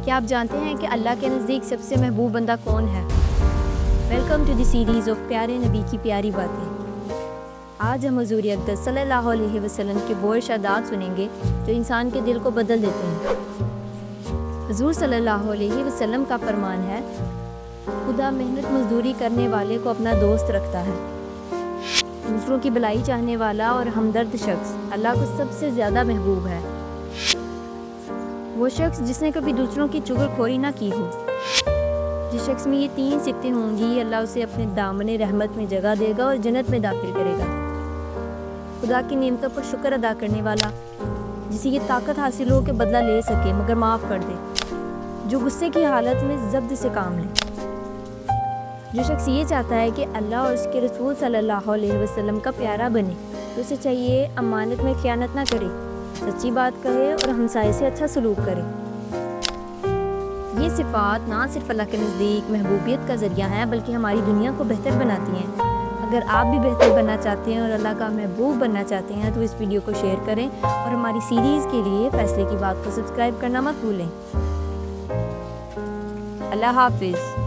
کیا آپ جانتے ہیں کہ اللہ کے نزدیک سب سے محبوب بندہ کون ہے؟ Welcome to the series of پیارے نبی کی پیاری باتیں۔ آج ہم حضور اقدس صلی اللہ علیہ وسلم کے وہ ارشادات سنیں گے جو انسان کے دل کو بدل دیتے ہیں۔ حضور صلی اللہ علیہ وسلم کا فرمان ہے، خدا محنت مزدوری کرنے والے کو اپنا دوست رکھتا ہے۔ دوسروں کی بھلائی چاہنے والا اور ہمدرد شخص اللہ کو سب سے زیادہ محبوب ہے۔ وہ شخص جس نے کبھی دوسروں کی چغل خوری نہ کی ہو۔ جس شخص میں یہ 3 صفتیں ہوں گی، اللہ اسے اپنے دامن رحمت میں جگہ دے گا اور جنت میں داخل کرے گا۔ خدا کی نعمتوں پر شکر ادا کرنے والا، جسے یہ طاقت حاصل ہو کہ بدلہ لے سکے مگر معاف کر دے، جو غصے کی حالت میں ضبط سے کام لے۔ جو شخص یہ چاہتا ہے کہ اللہ اور اس کے رسول صلی اللہ علیہ وسلم کا پیارا بنے، تو اسے چاہیے امانت میں خیانت نہ کرے، سچی بات کہے اور ہمسائے سے اچھا سلوک کرے۔ یہ صفات نہ صرف اللہ کے نزدیک محبوبیت کا ذریعہ ہیں بلکہ ہماری دنیا کو بہتر بناتی ہیں۔ اگر آپ بھی بہتر بننا چاہتے ہیں اور اللہ کا محبوب بننا چاہتے ہیں تو اس ویڈیو کو شیئر کریں اور ہماری سیریز کے لیے فیصلے کی بات کو سبسکرائب کرنا مت بھولیں۔ اللہ حافظ۔